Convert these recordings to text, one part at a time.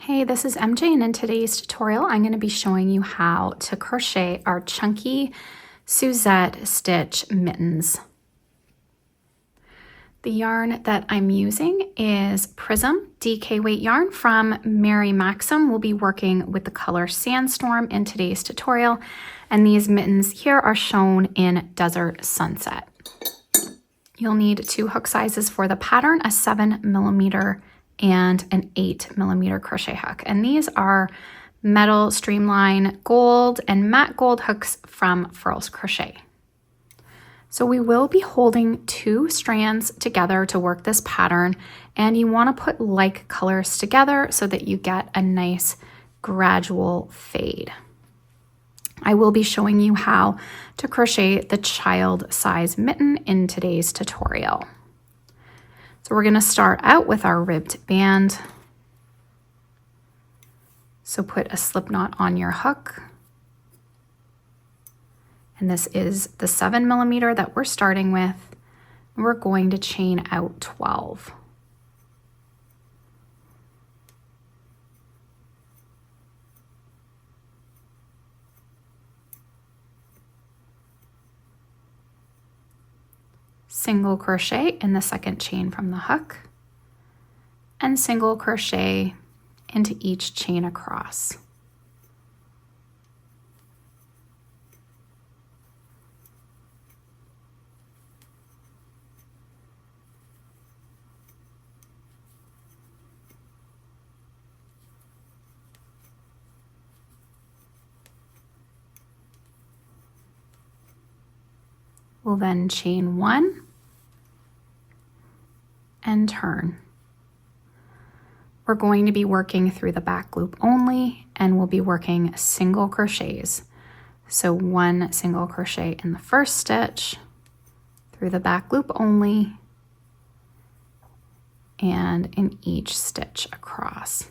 Hey, this is MJ, and in today's tutorial I'm going to be showing you how to crochet our Chunky Suzette Stitch Mittens. The yarn that I'm using is Prism DK weight yarn from Maxim. We'll be working with the color Sandstorm in today's tutorial, and these mittens here are shown in Desert Sunset. You'll need two hook sizes for the pattern, a 7mm and an 8mm crochet hook. And these are metal streamline gold and matte gold hooks from Furls Crochet. So we will be holding two strands together to work this pattern, and you want to put like colors together so that you get a nice gradual fade. I will be showing you how to crochet the child size mitten in today's tutorial. So we're going to start out with our ribbed band. So put a slip knot on your hook. And this is the 7mm that we're starting with. And we're going to chain out 12. Single crochet in the second chain from the hook, and single crochet into each chain across. We'll then chain one and turn. We're going to be working through the back loop only, and we'll be working single crochets. So one single crochet in the first stitch, through the back loop only, and in each stitch across.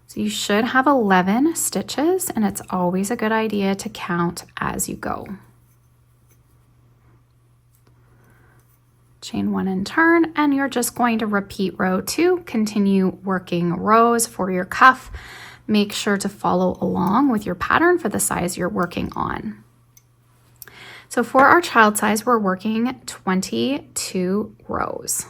So you should have 11 stitches, and it's always a good idea to count as you go. Chain one and turn, and you're just going to repeat row 2, continue working rows for your cuff. Make sure to follow along with your pattern for the size you're working on. So for our child size, we're working 22 rows.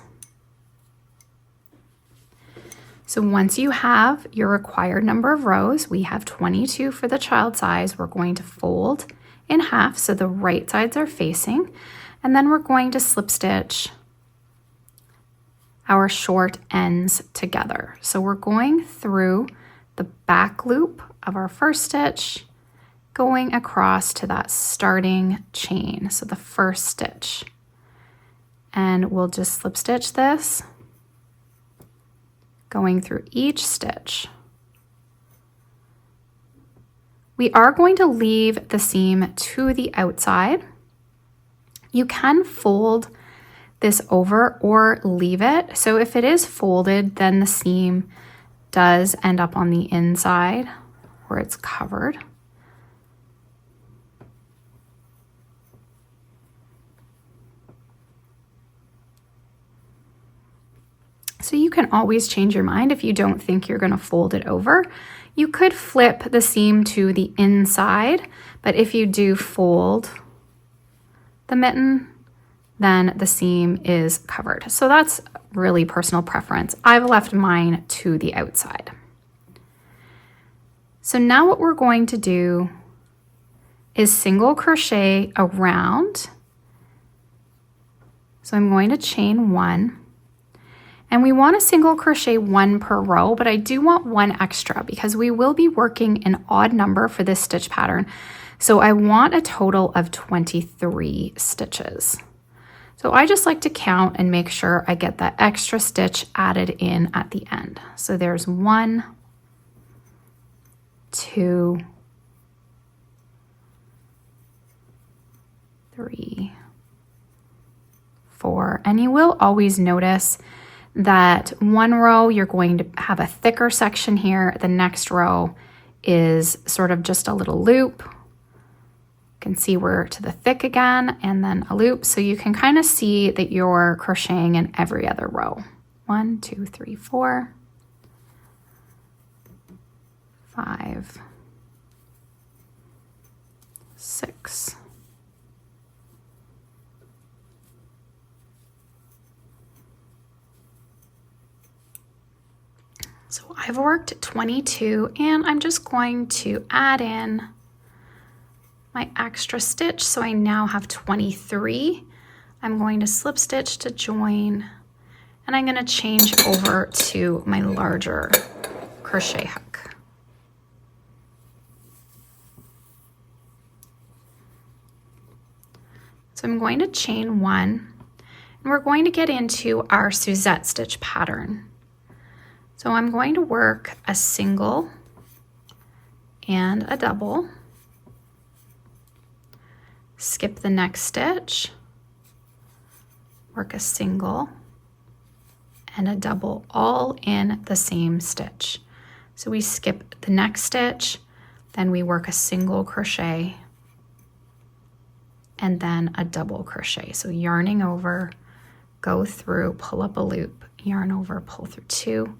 So once you have your required number of rows, we have 22 for the child size, we're going to fold in half so the right sides are facing. And then we're going to slip stitch our short ends together. So we're going through the back loop of our first stitch, going across to that starting chain, so the first stitch. And we'll just slip stitch this, going through each stitch. We are going to leave the seam to the outside. You can fold this over or leave it. So if it is folded, then the seam does end up on the inside where it's covered. So you can always change your mind if you don't think you're going to fold it over. You could flip the seam to the inside, but if you do fold the mitten, then the seam is covered. So that's really personal preference. I've left mine to the outside. So now what we're going to do is single crochet around. So I'm going to chain one, and we want to single crochet one per row, but I do want one extra because we will be working an odd number for this stitch pattern. So I want a total of 23 stitches. So I just like to count and make sure I get that extra stitch added in at the end. So there's 1, 2, 3, 4, and you will always notice that one row you're going to have a thicker section here. The next row is sort of just a little loop. You can see we're to the thick again, and then a loop, so you can kind of see that you're crocheting in every other row. 1, 2, 3, 4, 5, 6. So I've worked 22 and I'm just going to add in my extra stitch. So I now have 23. I'm going to slip stitch to join and I'm going to change over to my larger crochet hook. So I'm going to chain 1 and we're going to get into our Suzette stitch pattern. So I'm going to work a single and a double, skip the next stitch, work a single and a double all in the same stitch. So we skip the next stitch, then we work a single crochet and then a double crochet. So yarning over, go through, pull up a loop, yarn over, pull through 2,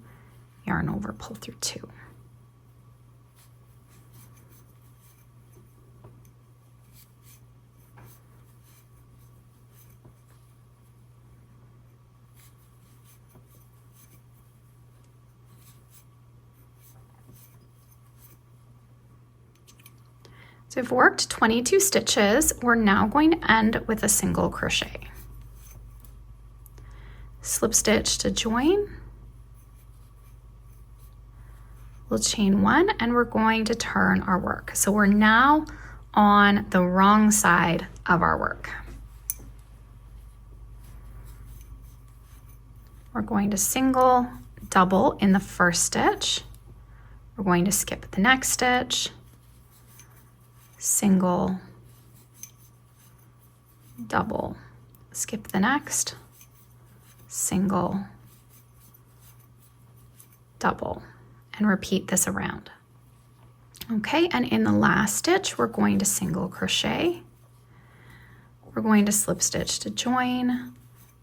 yarn over, pull through 2. So I've worked 22 stitches. We're now going to end with a single crochet. Slip stitch to join. We'll chain 1 and we're going to turn our work. So we're now on the wrong side of our work. We're going to single, double in the first stitch. We're going to skip the next stitch, single, double, skip the next, single, double, and repeat this around. Okay, and in the last stitch, we're going to single crochet. We're going to slip stitch to join,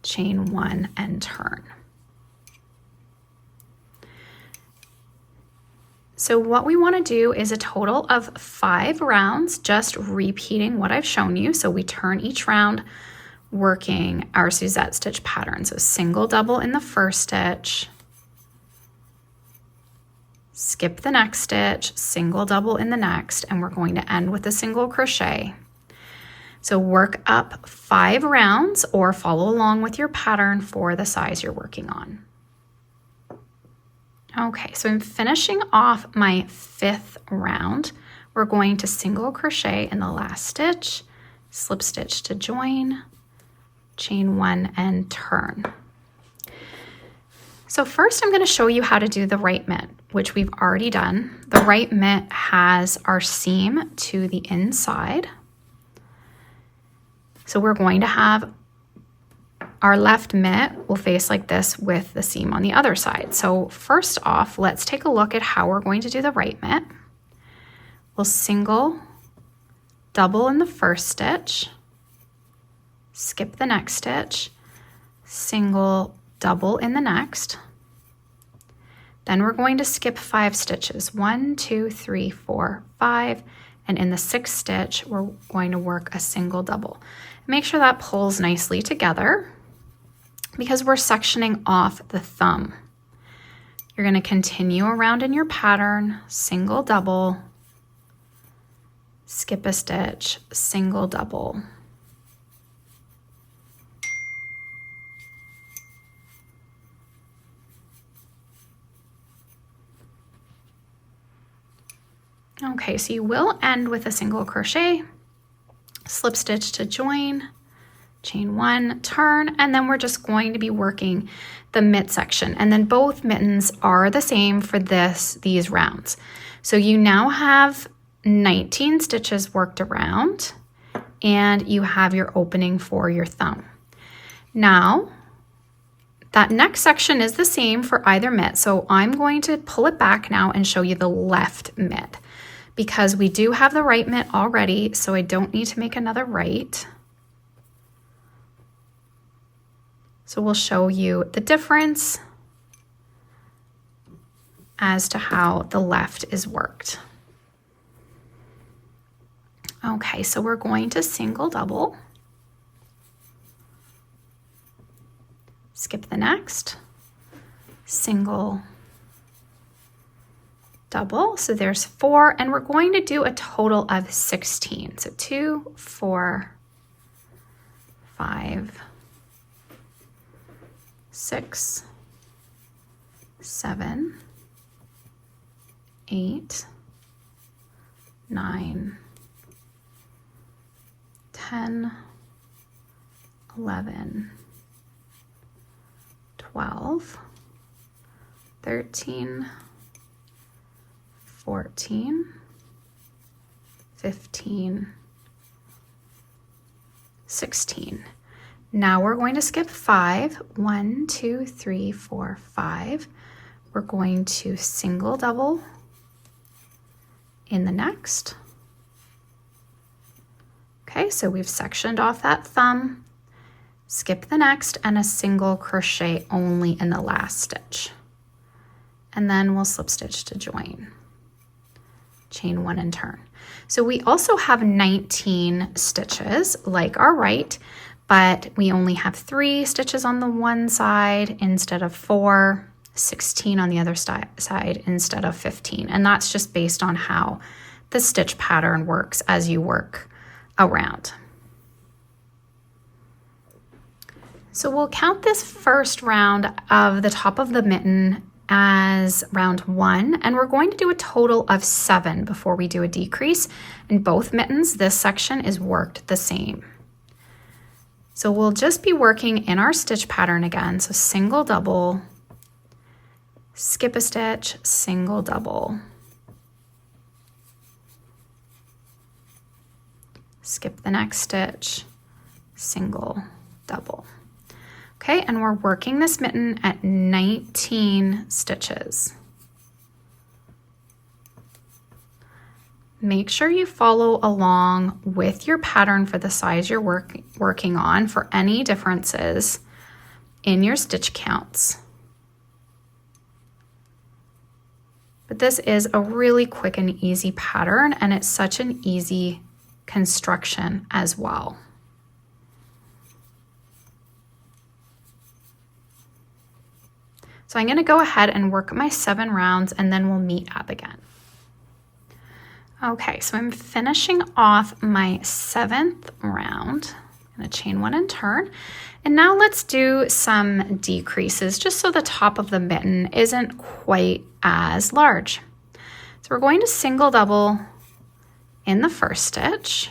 chain 1 and turn. So what we want to do is a total of 5 rounds, just repeating what I've shown you. So we turn each round working our Suzette stitch pattern. So single double in the first stitch, skip the next stitch, single double in the next, and we're going to end with a single crochet. So work up 5 rounds or follow along with your pattern for the size you're working on. Okay, so I'm finishing off my 5th round. We're going to single crochet in the last stitch, slip stitch to join, chain 1 and turn. So first I'm going to show you how to do the right mitt, which we've already done. The right mitt has our seam to the inside. So we're going to have our left mitt will face like this with the seam on the other side. So first off, let's take a look at how we're going to do the right mitt. We'll single, double in the first stitch, skip the next stitch, single, double in the next. Then we're going to skip 5 stitches, 1, 2, 3, 4, 5, and in the 6th stitch, we're going to work a single double. Make sure that pulls nicely together, because we're sectioning off the thumb. You're going to continue around in your pattern, single double, skip a stitch, single double. Okay, so you will end with a single crochet, slip stitch to join, chain 1, turn, and then we're just going to be working the mitt section. And then both mittens are the same for these rounds. So you now have 19 stitches worked around and you have your opening for your thumb. Now, that next section is the same for either mitt. So I'm going to pull it back now and show you the left mitt because we do have the right mitt already, so I don't need to make another right. So we'll show you the difference. as to how the left is worked. Okay, so we're going to single double, skip the next, single double, so there's 4, and we're going to do a total of 16. So 2, 4, 5, 6, 7, 8, 9, 10, 11, 12, 13, 14, 15, 16. Now we're going to skip 5. 1, 2, 3, 4, 5. We're going to single double in the next. Okay, so we've sectioned off that thumb, skip the next, and a single crochet only in the last stitch. And then we'll slip stitch to join. Chain 1 and turn. So we also have 19 stitches like our right, but we only have 3 stitches on the one side instead of 4, 16 on the other side instead of 15. And that's just based on how the stitch pattern works as you work around. So we'll count this first round of the top of the mitten as round 1, and we're going to do a total of 7 before we do a decrease. In both mittens, this section is worked the same. So we'll just be working in our stitch pattern again. So single double, skip a stitch, single double, skip the next stitch, single double. Okay, and we're working this mitten at 19 stitches. Make sure you follow along with your pattern for the size you're working on for any differences in your stitch counts. But this is a really quick and easy pattern, and it's such an easy construction as well. So I'm going to go ahead and work my 7 rounds, and then we'll meet up again. Okay, so I'm finishing off my 7th round. I'm going to chain 1 and turn. And now let's do some decreases just so the top of the mitten isn't quite as large. So we're going to single double in the first stitch.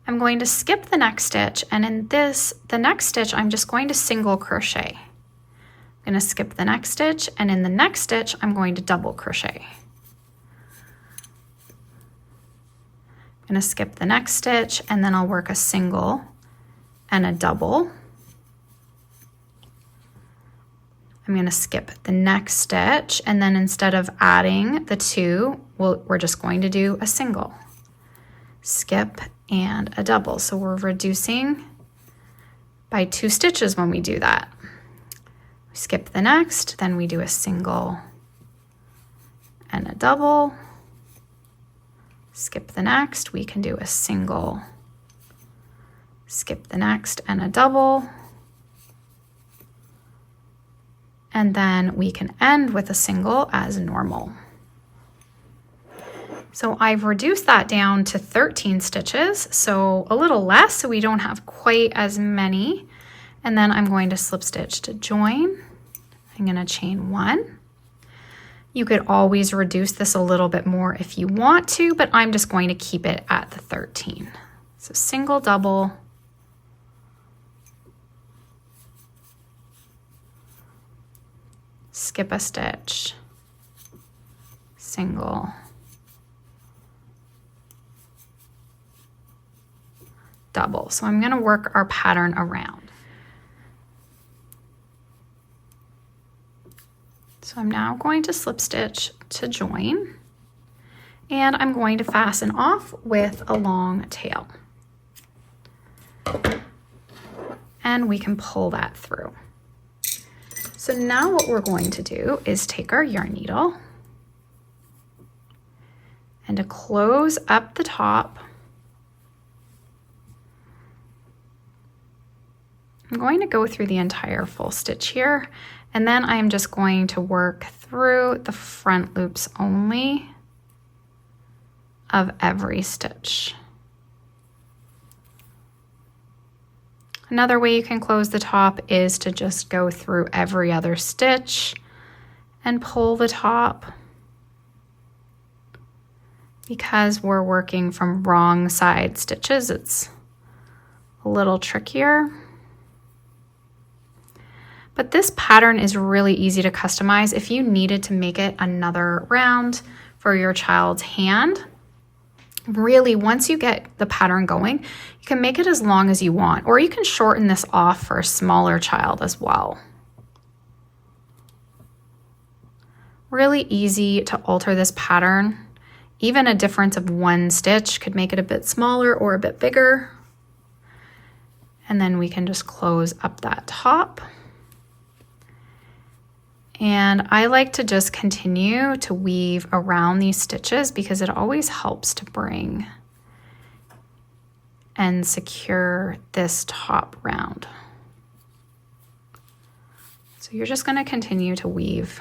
I'm going to skip the next stitch, and in the next stitch, I'm just going to single crochet. I'm going to skip the next stitch, and in the next stitch, I'm going to double crochet. I'm going to skip the next stitch, and then I'll work a single and a double. I'm going to skip the next stitch, and then instead of adding the 2, we're just going to do a single. Skip and a double. So we're reducing by 2 stitches when we do that. We skip the next, then we do a single and a double. Skip the next, we can do a single, skip the next and a double. And then we can end with a single as normal. So I've reduced that down to 13 stitches, so a little less, so we don't have quite as many. And then I'm going to slip stitch to join. I'm going to chain 1. You could always reduce this a little bit more if you want to, but I'm just going to keep it at the 13. So single double, skip a stitch, single, double. So I'm going to work our pattern around. So I'm now going to slip stitch to join, and I'm going to fasten off with a long tail. And we can pull that through. So now what we're going to do is take our yarn needle and to close up the top, I'm going to go through the entire full stitch here, and then I'm just going to work through the front loops only of every stitch. Another way you can close the top is to just go through every other stitch and pull the top. Because we're working from wrong side stitches, it's a little trickier. But this pattern is really easy to customize. If you needed to make it another round for your child's hand, really once you get the pattern going, you can make it as long as you want, or you can shorten this off for a smaller child as well. Really easy to alter this pattern. Even a difference of one stitch could make it a bit smaller or a bit bigger. And then we can just close up that top. And I like to just continue to weave around these stitches because it always helps to bring and secure this top round. So you're just going to continue to weave.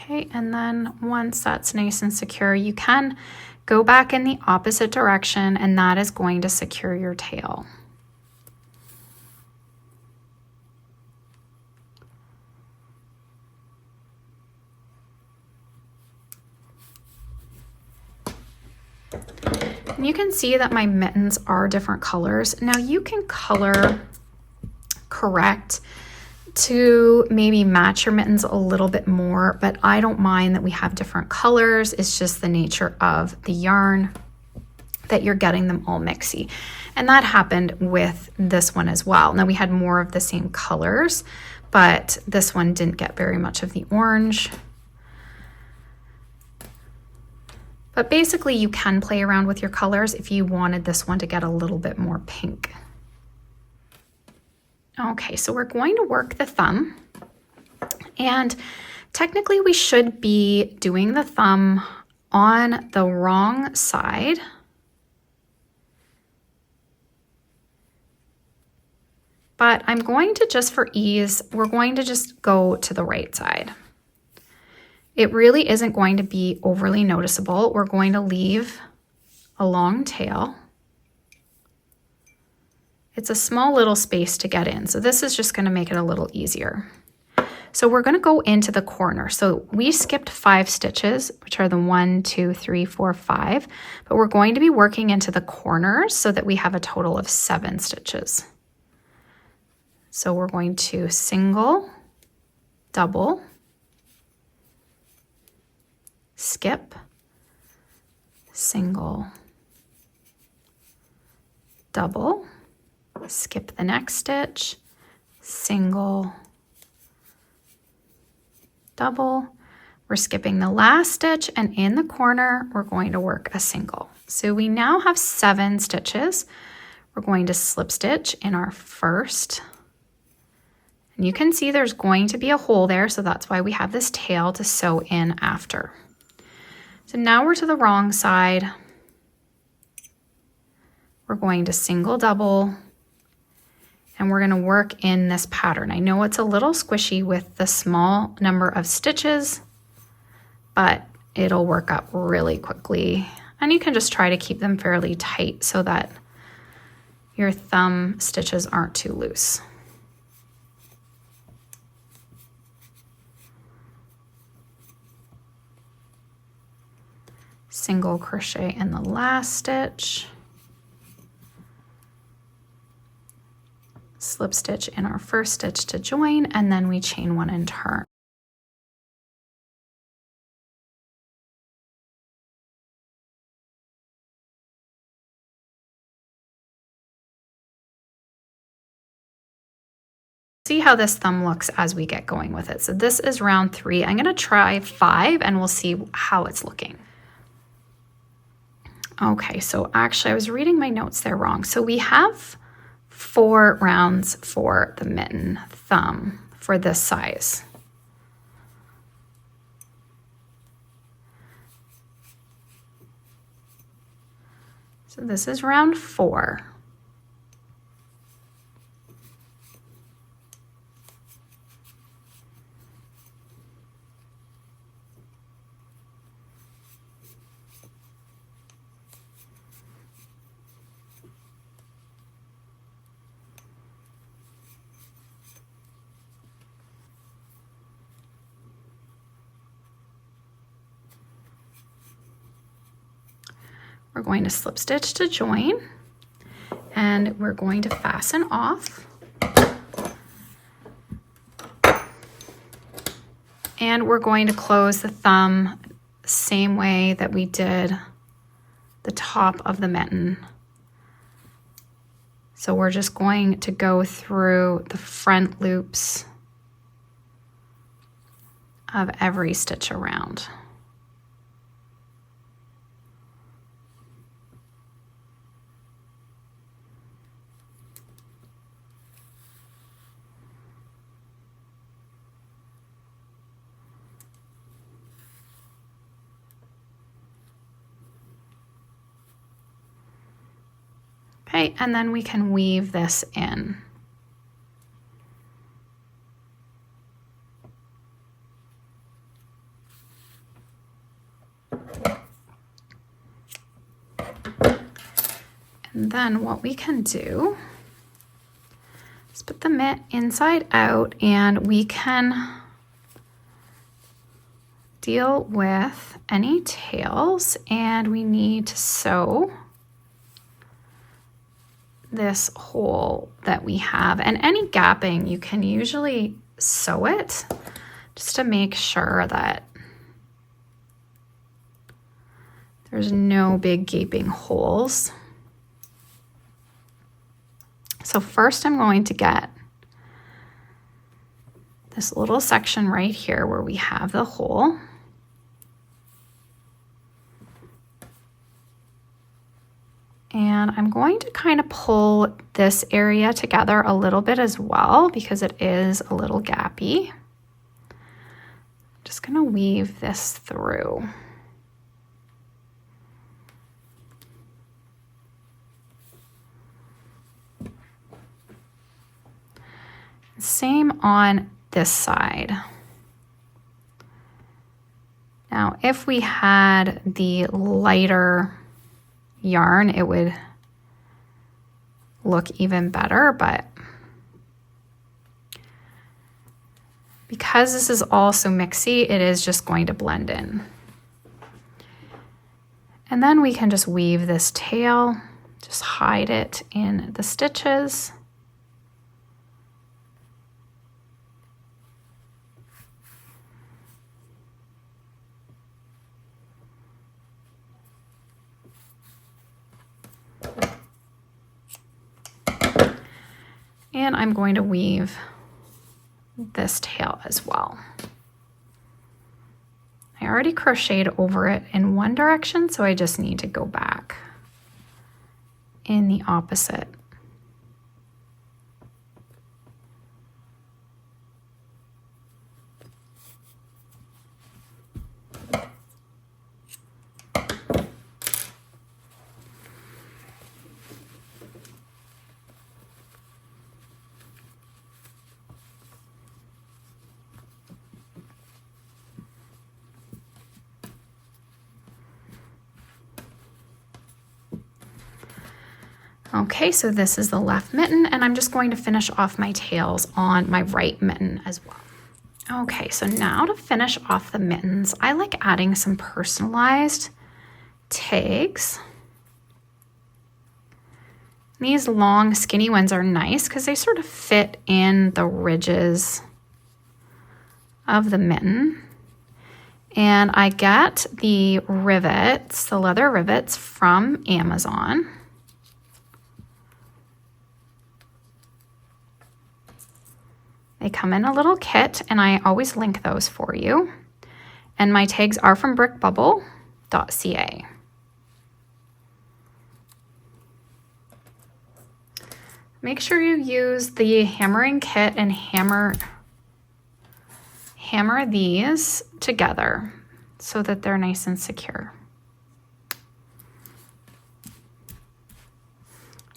Okay, and then once that's nice and secure, you can go back in the opposite direction, and that is going to secure your tail. And you can see that my mittens are different colors. Now you can color correct to maybe match your mittens a little bit more, but I don't mind that we have different colors. It's just the nature of the yarn that you're getting them all mixy. And that happened with this one as well. Now we had more of the same colors, but this one didn't get very much of the orange. But basically you can play around with your colors if you wanted this one to get a little bit more pink. Okay, so we're going to work the thumb, and technically we should be doing the thumb on the wrong side. But I'm going to, just for ease, we're going to just go to the right side. It really isn't going to be overly noticeable. We're going to leave a long tail. It's a small little space to get in, so this is just going to make it a little easier. So we're going to go into the corner. So we skipped 5 stitches, which are the 1, 2, 3, 4, 5, but we're going to be working into the corners so that we have a total of 7 stitches. So we're going to single, double, skip, single, double, skip the next stitch, single, double. We're skipping the last stitch, and in the corner we're going to work a single. So we now have 7 stitches. We're going to slip stitch in our first, and you can see there's going to be a hole there, so that's why we have this tail to sew in after. So now we're to the wrong side. We're going to single, double, and we're going to work in this pattern. I know it's a little squishy with the small number of stitches, but it'll work up really quickly. And you can just try to keep them fairly tight so that your thumb stitches aren't too loose. Single crochet in the last stitch. Slip stitch in our first stitch to join, and then we chain 1 and turn. See how this thumb looks as we get going with it. So this is round 3. I'm gonna try 5 and we'll see how it's looking. Okay, so actually I was reading my notes there wrong. So we have 4 rounds for the mitten thumb for this size. So this is round 4. We're going to slip stitch to join, and we're going to fasten off. And we're going to close the thumb same way that we did the top of the mitten. So we're just going to go through the front loops of every stitch around. Okay, and then we can weave this in. And then what we can do is put the mitt inside out, and we can deal with any tails, and we need to sew this hole that we have, and any gapping you can usually sew it just to make sure that there's no big gaping holes. So first I'm going to get this little section right here where we have the hole. And I'm going to kind of pull this area together a little bit as well because it is a little gappy. I'm just going to weave this through. Same on this side. Now, if we had the lighter yarn, it would look even better, but because this is all so mixy, it is just going to blend in. And then we can just weave this tail, just hide it in the stitches. And I'm going to weave this tail as well. I already crocheted over it in one direction, so I just need to go back in the opposite. Okay, so this is the left mitten, and I'm just going to finish off my tails on my right mitten as well. Okay, so now to finish off the mittens, I like adding some personalized tags. These long skinny ones are nice because they sort of fit in the ridges of the mitten. And I get the rivets, the leather rivets from Amazon. They come in a little kit, and I always link those for you. And my tags are from brickbubble.ca. Make sure you use the hammering kit and hammer these together so that they're nice and secure.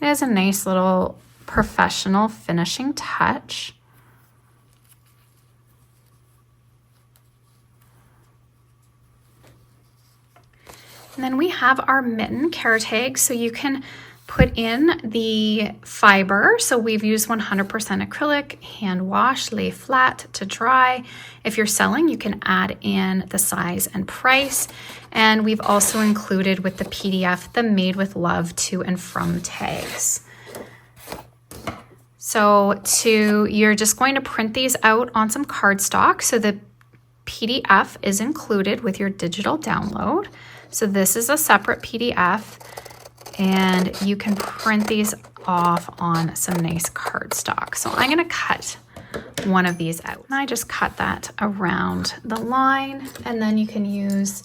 It is a nice little professional finishing touch. And then we have our mitten care tag, so you can put in the fiber. So we've used 100% acrylic, hand wash, lay flat to dry. If you're selling, you can add in the size and price. And we've also included with the PDF the Made with Love to and from tags. So you're just going to print these out on some cardstock. So the PDF is included with your digital download. So this is a separate PDF, and you can print these off on some nice cardstock. So I'm going to cut one of these out. And I just cut that around the line, and then you can use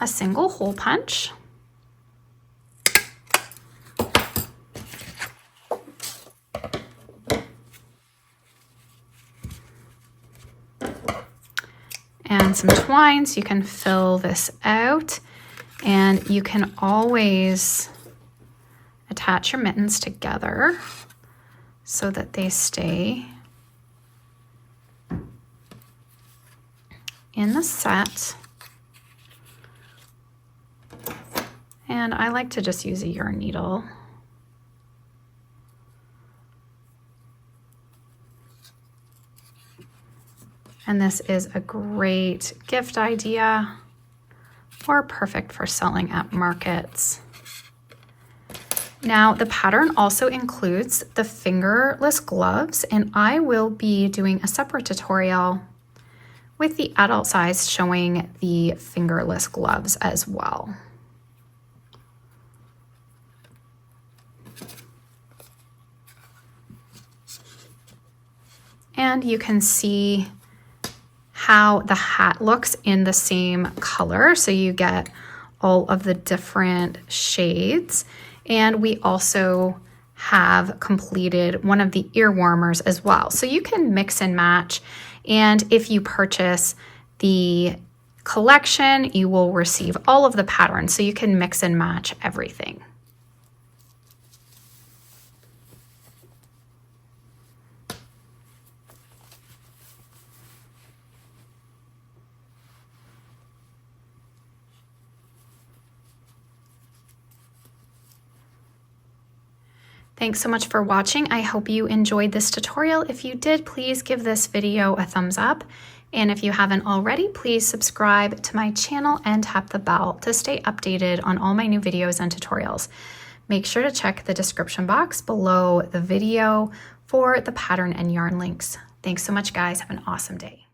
a single hole punch. And some twine, so you can fill this out. And you can always attach your mittens together so that they stay in the set. And I like to just use a yarn needle. And this is a great gift idea, or perfect for selling at markets. Now, the pattern also includes the fingerless gloves, and I will be doing a separate tutorial with the adult size showing the fingerless gloves as well. And you can see how the hat looks in the same color. So you get all of the different shades. And we also have completed one of the ear warmers as well. So you can mix and match. And if you purchase the collection, you will receive all of the patterns. So you can mix and match everything. Thanks so much for watching. I hope you enjoyed this tutorial. If you did, please give this video a thumbs up. And if you haven't already, please subscribe to my channel and tap the bell to stay updated on all my new videos and tutorials. Make sure to check the description box below the video for the pattern and yarn links. Thanks so much, guys. Have an awesome day.